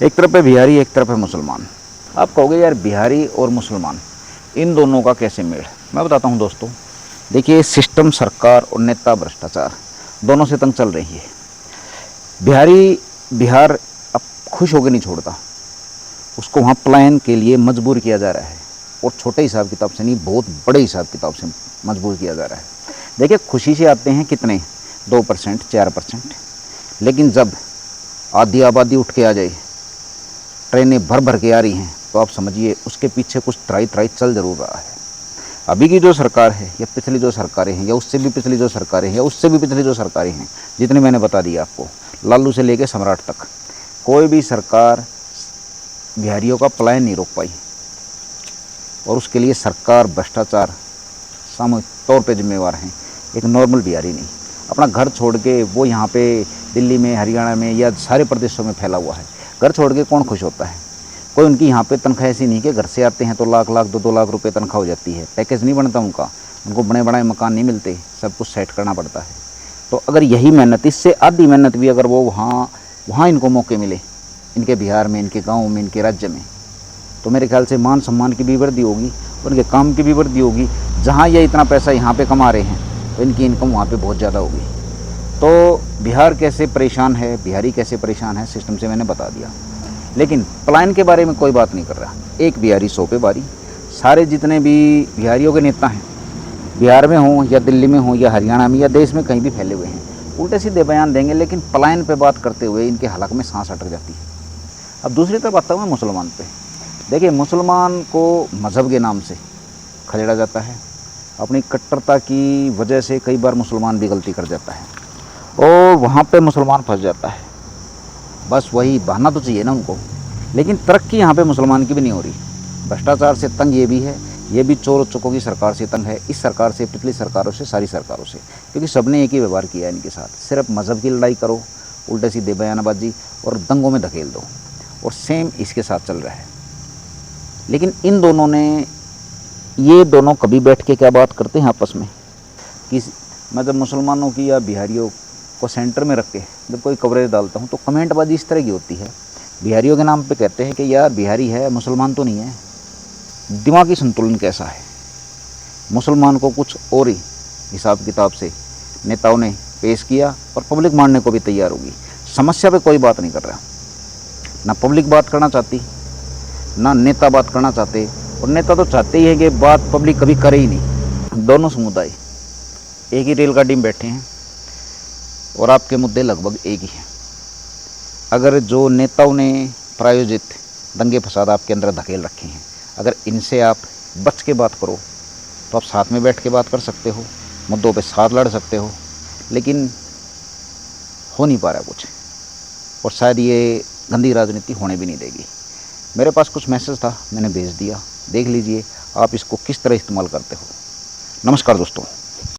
एक तरफ है बिहारी, एक तरफ है मुसलमान। आप कहोगे यार बिहारी और मुसलमान इन दोनों का कैसे मेल? मैं बताता हूँ दोस्तों। देखिए, सिस्टम, सरकार और नेता भ्रष्टाचार दोनों से तंग चल रही है। बिहार अब खुश होकर नहीं छोड़ता, उसको वहाँ पलायन के लिए मजबूर किया जा रहा है, और छोटे हिसाब किताब से नहीं, बहुत बड़े हिसाब किताब से मजबूर किया जा रहा है। देखिए, खुशी से आते हैं कितने, 2%, 4%, लेकिन जब आधी आबादी उठ के आ जाए, ट्रेनें भर भर के आ रही हैं, तो आप समझिए उसके पीछे कुछ त्राई त्राई चल जरूर रहा है। अभी की जो सरकार है, या पिछली जो सरकारें हैं, या उससे भी पिछली जो सरकारें हैं, या उससे भी पिछली जो सरकारें हैं, जितनी मैंने बता दिया आपको, लालू से लेके सम्राट तक, कोई भी सरकार बिहारियों का पलायन नहीं रोक पाई। और उसके लिए सरकार, भ्रष्टाचार सामूहिक तौर पे जिम्मेवार हैं। एक नॉर्मल बिहारी नहीं, अपना घर छोड़ के वो यहाँ पे दिल्ली में, हरियाणा में या सारे प्रदेशों में फैला हुआ है। घर छोड़ के कौन खुश होता है? कोई उनकी यहाँ पे तनख्वाह ऐसी नहीं कि घर से आते हैं तो लाख लाख 2-2 लाख रुपए तनख्वाह हो जाती है, पैकेज नहीं बनता उनको बड़े बड़े मकान नहीं मिलते, सब कुछ सेट करना पड़ता है। तो अगर यही मेहनत, इससे आधी मेहनत भी अगर वो वहाँ इनको मौके मिले, इनके बिहार में, इनके गाँव में, इनके राज्य में, तो मेरे ख्याल से मान सम्मान की भी वृद्धि होगी, उनके काम की भी वृद्धि होगी। जहाँ ये इतना पैसा यहाँ पे कमा रहे हैं, तो इनकी इनकम वहाँ पे बहुत ज़्यादा होगी। तो बिहार कैसे परेशान है, बिहारी कैसे परेशान है, सिस्टम से मैंने बता दिया। लेकिन पलायन के बारे में कोई बात नहीं कर रहा। एक बिहारी 100 पे बारी। सारे जितने भी बिहारियों के नेता हैं, बिहार में हों या दिल्ली में हों या हरियाणा में या देश में कहीं भी फैले हुए हैं, उल्टे सीधे बयान देंगे, लेकिन पलायन पे बात करते हुए इनके हलक में सांस अटक जाती है। अब दूसरी तरफ आता हूँ मैं मुसलमान पे। देखिए, मुसलमान को मज़हब के नाम से खदेड़ा जाता है। अपनी कट्टरता की वजह से कई बार मुसलमान भी गलती कर जाता है, और वहाँ पे मुसलमान फंस जाता है। बस वही बहाना तो चाहिए ना उनको। लेकिन तरक्की यहाँ पे मुसलमान की भी नहीं हो रही। भ्रष्टाचार से तंग ये भी है, ये भी चोर चक्कों की सरकार से तंग है, इस सरकार से, पिछली सरकारों से, सारी सरकारों से, क्योंकि सबने एक ही व्यवहार किया है इनके साथ। सिर्फ मज़हब की लड़ाई करो, उल्टे सीधे बयानबाजी और दंगों में धकेल दो, और सेम इसके साथ चल रहा है। लेकिन इन दोनों ने, ये दोनों कभी बैठ के क्या बात करते हैं आपस में कि मैं जब मुसलमानों की या बिहारियों को सेंटर में रख के जब कोई कवरेज डालता हूँ, तो कमेंटबाजी इस तरह की होती है। बिहारियों के नाम पे कहते हैं कि यार बिहारी है, मुसलमान तो नहीं है। दिमागी संतुलन कैसा है? मुसलमान को कुछ और ही हिसाब किताब से नेताओं ने पेश किया, और पब्लिक मानने को भी तैयार होगी। समस्या पे कोई बात नहीं कर रहा, ना पब्लिक बात करना चाहती, ना नेता बात करना चाहते, और नेता तो चाहते ही है कि बात पब्लिक कभी करे ही नहीं। दोनों समुदाय एक ही रेलगाड़ी में बैठे हैं, और आपके मुद्दे लगभग एक ही हैं। अगर जो नेताओं ने प्रायोजित दंगे फसाद आपके अंदर धकेल रखे हैं, अगर इनसे आप बच के बात करो, तो आप साथ में बैठ के बात कर सकते हो, मुद्दों पे साथ लड़ सकते हो। लेकिन हो नहीं पा रहा कुछ, और शायद ये गंदी राजनीति होने भी नहीं देगी। मेरे पास कुछ मैसेज था, मैंने भेज दिया, देख लीजिए आप इसको किस तरह इस्तेमाल करते हो। नमस्कार दोस्तों।